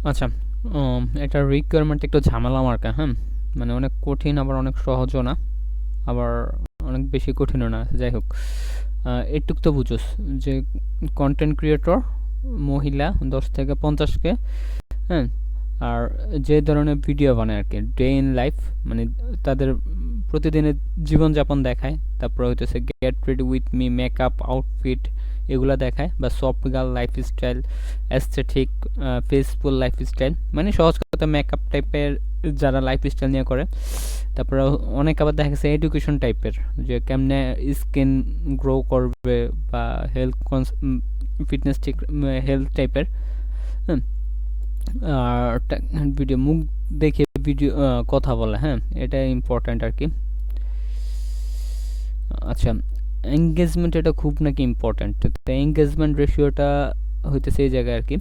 আচ্ছা, এটা রিকোয়ারমেন্ট একটু ঝামেলা মার্কা, হ্যাঁ, মানে অনেক কঠিন আবার অনেক সহজও না, আবার অনেক বেশি কঠিনও না। যাই হোক, এটুক তো বুঝোস যে কন্টেন্ট ক্রিয়েটর মহিলা 10 থেকে 50K, হ্যাঁ, আর যে ধরনের ভিডিও বানায় আর কি, ডে ইন লাইফ, মানে তাদের প্রতিদিনের জীবনযাপন দেখায়, তারপর হইতেছে get ready with me, makeup, outfit, এগুলা দেখায়, বা সফট গার্ল লাইফস্টাইল, অ্যাস্থেটিক, ফেসফুল লাইফস্টাইল, মানে সহজ কথা মেকআপ টাইপের যারা লাইফস্টাইল নিয়ে করে। তারপরে অনেক আবার দেখা গেছে এডুকেশন টাইপের, যে কেমনে স্কিন গ্রো করবে, বা হেলথ ফিটনেস ঠিক, হেলথ টাইপের, হ্যাঁ। আর ভিডিও মুখ দেখে ভিডিও কথা বলে, হ্যাঁ, এটা ইম্পর্ট্যান্ট আর কি। আচ্ছা, এঙ্গেজমেন্ট এটা খুব নাকি ইম্পর্ট্যান্ট। তো এঙ্গেজমেন্ট রেশিওটা হইতেছে এই জায়গায় আর কি,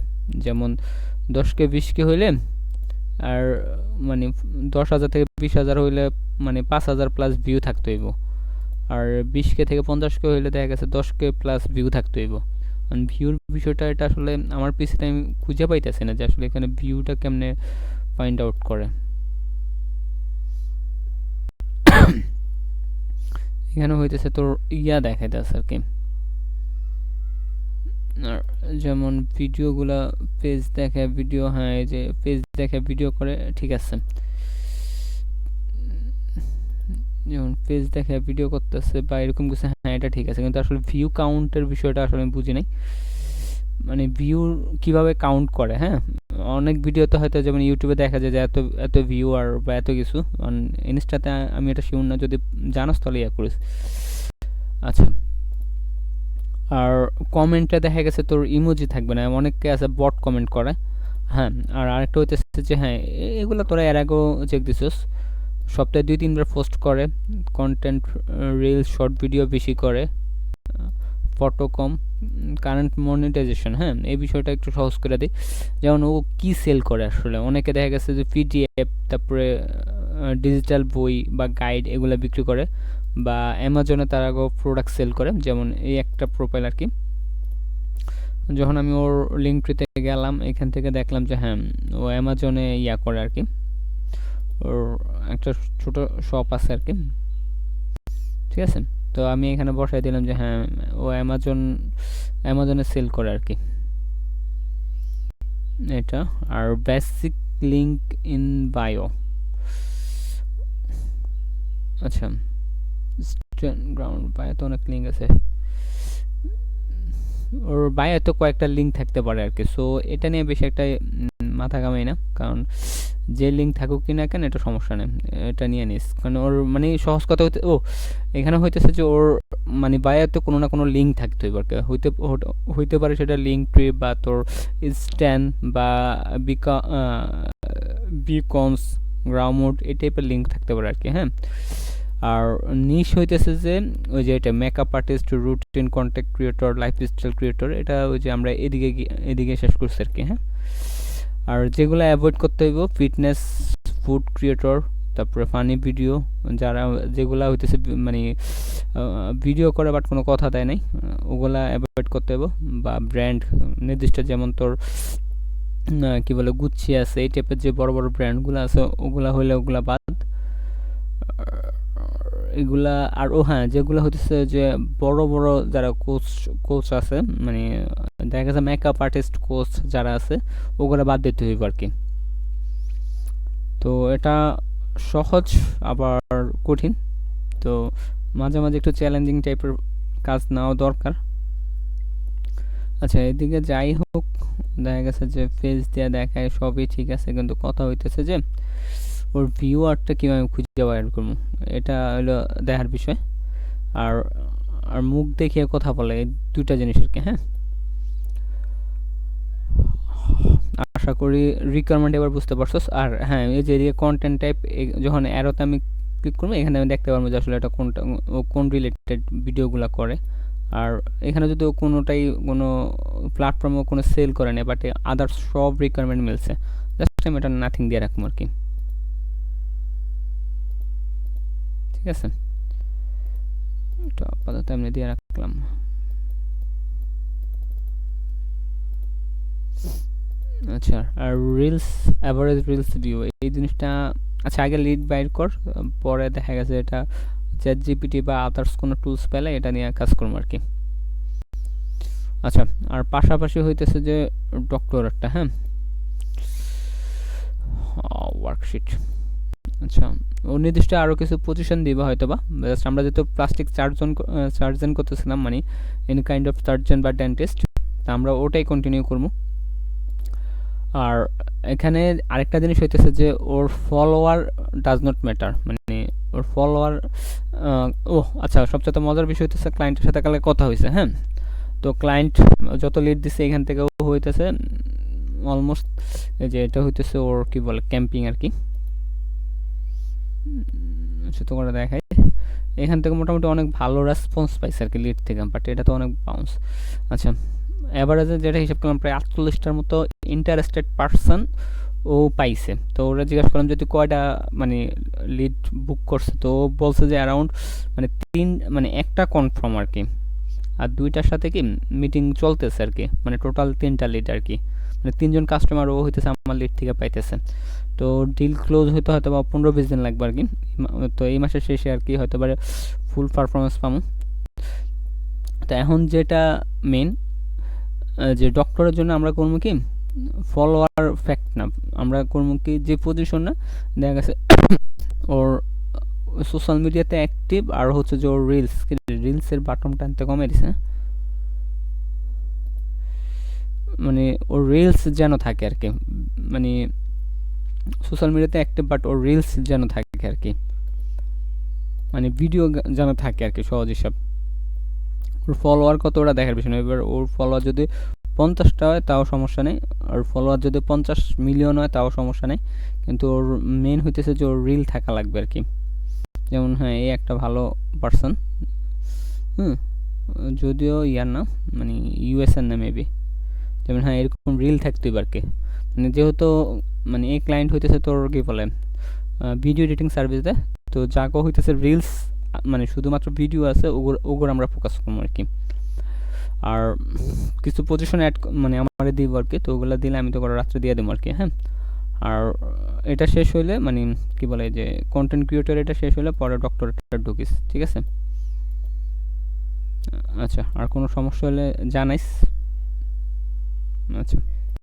যেমন 10K 20K হইলে, আর মানে 10,000 থেকে 20,000 হইলে মানে 5,000 প্লাস ভিউ থাকতে হইব। আর 20K থেকে 50K হইলে দেখা গেছে 10K প্লাস ভিউ থাকতে হইব। ভিউর বিষয়টা এটা আসলে আমার পিছিয়ে আমি খুঁজে পাইতেছি না যে আসলে এখানে ভিউটা কেমনে ফাইন্ড আউট করে। এখানে হইতেছে তোর ইয়া দেখাইতেছে আর কি, আর যেমন ভিডিওগুলা পেজ দেখে ভিডিও, হ্যাঁ, এই যে পেজ দেখে ভিডিও করে, ঠিক আছে, যেমন পেজ দেখে ভিডিও করতেছে বা এরকম কিছু, হ্যাঁ, এটা ঠিক আছে, কিন্তু আসলে ভিউ কাউন্টের বিষয়টা আসলে আমি বুঝি নাই, মানে ভিউ কিভাবে কাউন্ট করে, হ্যাঁ। অনেক ভিডিওতে হয়তো যেমন ইউটিউবে দেখা যায় যে এত এত ভিউ আর বা এত কিছু, ইনস্টাতে আমি এটা শিওর না, যদি জানোস তাহলে ইয়া করিস। আচ্ছা, আর কমেন্টে দেখা গেছে তোর ইমোজি থাকবে না, অনেকে আছে বট কমেন্ট করে, হ্যাঁ। আর আরেকটা হইতেছে যে হ্যাঁ, এগুলো তোরা এর আগেও চেক দিছিস, সপ্তাহে 2-3 বার পোস্ট করে, কন্টেন্ট, রিল, শর্ট ভিডিও বেশি করে, ফটো কম, কারেন্ট মনিটাইজেশন, হ্যাঁ, এই বিষয়টা একটু সহজ করে দিই। যেমন ও কি সেল করে আসলে, অনেকে দেখা গেছে যে পিডিএফ, তারপরে ডিজিটাল বই বা গাইড এগুলো বিক্রি করে, বা অ্যামাজনে তার আগে প্রোডাক্ট সেল করে, যেমন এই একটা প্রোফাইল আর কি। যখন আমি ওর লিঙ্কটিতে গেলাম, এখান থেকে দেখলাম যে হ্যাঁ, ও অ্যামাজনে ইয়া করে আর কি, ওর একটা ছোট শপ আছে আর কি, ঠিক আছে। তো আমি এখানে বসাই দিলাম যে হ্যাঁ, ও অ্যামাজনে সেল করে আর কি, এটা। আর বেসিক লিঙ্ক ইন বায়ো, আচ্ছা, গ্রাউন্ড বায়োতে অনেক লিঙ্ক আছে, ওর বায়োতে কয়েকটা লিঙ্ক থাকতে পারে আর কি। সো এটা নিয়ে বেশি একটা মাথা ঘামাই না, কারণ যে লিঙ্ক থাকুক কি না কেন এটা সমস্যা নেই, এটা নিয়ে নিস, কারণ ওর মানে সহজ কথা হইতে, এখানে হইতেছে যে ওর মানে বায়োতে কোনো না কোনো লিঙ্ক থাকতে হইবে আর কি। হইতে পারে সেটা লিঙ্ক ট্রি, বা তোর স্ট্যান, বা বিকা বিকনস, গ্রাউন্ড, এই টাইপের লিঙ্ক থাকতে পারে আর কি, হ্যাঁ। আর নিশ হইতেছে যে ওই যে এটা makeup artist, routine content creator, lifestyle creator, এটা ওই যে আমরা এদিকে শেষ করছি আর কি, হ্যাঁ। আর যেগুলো অ্যাভয়েড করতে হইব, ফিটনেস, ফুড ক্রিয়েটর, তারপরে ফানি ভিডিও, যারা যেগুলা হইতেছে মানে ভিডিও করে বাট কোনো কথা দেয় নাই, ওগুলা অ্যাভয়েড করতে হইব। বা ব্র্যান্ড নির্দিষ্ট, যেমন তোর কি বলে গুচ্ছি আছে, এই টাইপের যে বড় বড় ব্র্যান্ডগুলো আছে, ওগুলা হইলে ওগুলা বাদ। এগুলা আর হ্যাঁ, যেগুলো হচ্ছে যে বড় বড় যারা কোচ কোচ আছে, মানে দেখা গেছে মেকআপ আর্টিস্ট কোচ যারা আছে, ওগুলা বাদ দিতে হইব আর কি। তো এটা সহজ আবার কঠিন, তো মাঝে মাঝে একটু চ্যালেঞ্জিং টাইপের কাজ নেওয়া দরকার। আচ্ছা, এদিকে যাই হোক, দেখা গেছে যে ফেস দিয়ে দেখায় সবই ঠিক আছে, কিন্তু কথা হইতেছে যে ওর ভিউয়ারটা কীভাবে খুঁজে বাইর করবো, এটা হলো দেখার বিষয়। আর আর মুখ দেখিয়ে কথা বলে, এই দুইটা জিনিস আর কি, হ্যাঁ। আশা করি রিকোয়ারমেন্ট এবার বুঝতে পারছো। আর হ্যাঁ, এই যে এদিকে কন্টেন্ট টাইপ, যখন অ্যারোতে আমি ক্লিক করবো, এখানে আমি দেখতে পারবো যে আসলে এটা কোনটা, ও কোন রিলেটেড ভিডিওগুলো করে। আর এখানে যদি ও কোনোটাই কোনো প্ল্যাটফর্মে কোনো সেল করে না, বাট আদার্স সব রিকোয়ারমেন্ট মিলছে, জাস্ট আমি এটা নাথিং দিয়ে রাখবো আর কি, ঠিক আছে। এটা আপাতত এমনি দিয়ে রাখলাম। আচ্ছা, আর রিলস, অ্যাভারেজ রিলস ভিউ, এই জিনিসটা আচ্ছা আগে লিড বাইর কর, পরে দেখা গেছে এটা চ্যাট জিপিটি বা আদার্স কোনো টুলস পেলে এটা নিয়ে কাজ করবো আর কি। আচ্ছা, আর পাশাপাশি হইতেছে যে ডক্টরেটটা, হ্যাঁ, ওয়ার্কশিট। আচ্ছা, ও নির্দিষ্ট আরও কিছু পজিশন দিবা হয়তো বা, জাস্ট আমরা যেহেতু প্লাস্টিক সার্জন করতেছিলাম, মানে এনি কাইন্ড অফ সার্জন বা ডেন্টিস্ট, তা আমরা ওটাই কন্টিনিউ করবো। আর এখানে আরেকটা জিনিস হইতেছে যে ওর ফলোয়ার ডাজ নট ম্যাটার, মানে ওর ফলোয়ার, ও আচ্ছা, সবচেয়ে মজার বিষয় হইতেছে ক্লায়েন্টের সাথে কালে কথা হয়েছে, হ্যাঁ, তো ক্লায়েন্ট যত লিড দিচ্ছে এখান থেকে ও হইতেছে অলমোস্ট, যে এটা হইতেছে ওর কি বলে ক্যাম্পিং আর কি, সেটা করে দেখাই, এখান থেকে মোটামুটি অনেক ভালো রেসপন্স পাইছে আর কি লিড থেকে, বাট এটা তো অনেক বাউন্স। আচ্ছা, অ্যাভারেজে যেটা হিসাব করলাম প্রায় 48টার মতো ইন্টারেস্টেড পার্সন ও পাইছে। তো ওরা জিজ্ঞাসা করলাম যদি কয়টা মানে লিড বুক করছে, তো ও বলছে যে অ্যারাউন্ড মানে মানে একটা কনফার্ম আর কি, আর দুইটার সাথে কি মিটিং চলতেছে আর কি, মানে টোটাল 3টা লিড আর কি, মানে 3জন কাস্টমার ও হইতেছে আমার লিড থেকে পাইতেছে। তো ডিল ক্লোজ হইতে হয়তো বা 15-20 দিন লাগবে আর কি, তো এই মাসের শেষে আর কি হয়তো বা ফুল পারফরমেন্স পাবো। তো এখন যেটা মেন, যে ডক্টরের জন্য আমরা করবো কি ফলোয়ার ফ্যাক্ট না, আমরা করবো কি যে পজিশন না দেখা গেছে ওর সোশ্যাল মিডিয়াতে অ্যাক্টিভ, আর হচ্ছে যে ওর রিলসের বাটন টানতে কমে দিছে, মানে ওর রিলস যেন থাকে আর কি, মানে সোশ্যাল মিডিয়াতে অ্যাক্টিভ বাট ওর রিলস যেন থাকে আর কি, মানে ভিডিও যেন থাকে আর কি, সহজ হিসাব। ওর ফলোয়ার কত ওরা দেখার বিষয় না, এবার ওর ফলোয়ার যদি 50টা হয় তাও সমস্যা নেই, আর ফলোয়ার যদি 50 মিলিয়ন হয় তাও সমস্যা নেই, কিন্তু ওর মেন হইতেছে যে ওর রিল থাকা লাগবে আর কি। যেমন হ্যাঁ, এই একটা ভালো পার্সন, যদিও ইয়ার না, মানে ইউএসএর না মেবি, যেমন হ্যাঁ এরকম রিল থাকতে আর কি, মানে যেহেতু মানে এই ক্লায়েন্ট হইতেছে তোর কি বলে ভিডিও এডিটিং সার্ভিস দেয়, তো যাকে হইতেছে রিলস মানে শুধুমাত্র ভিডিও আছে ওগুলো আমরা ফোকাস করবো আর কি। আর কিছু পজিশন অ্যাড মানে আমার দিব আর কি, তো ওগুলো দিলে আমি তো করে রাত্রে দিয়ে দেবো আর কি, হ্যাঁ। আর এটা শেষ হইলে মানে কি বলে যে কন্টেন্ট ক্রিয়েটর, এটা শেষ হলে পরে ডক্টরেটটা ঢুকিস, ঠিক আছে। আচ্ছা, আর কোনো সমস্যা হলে জানাইস। আচ্ছা।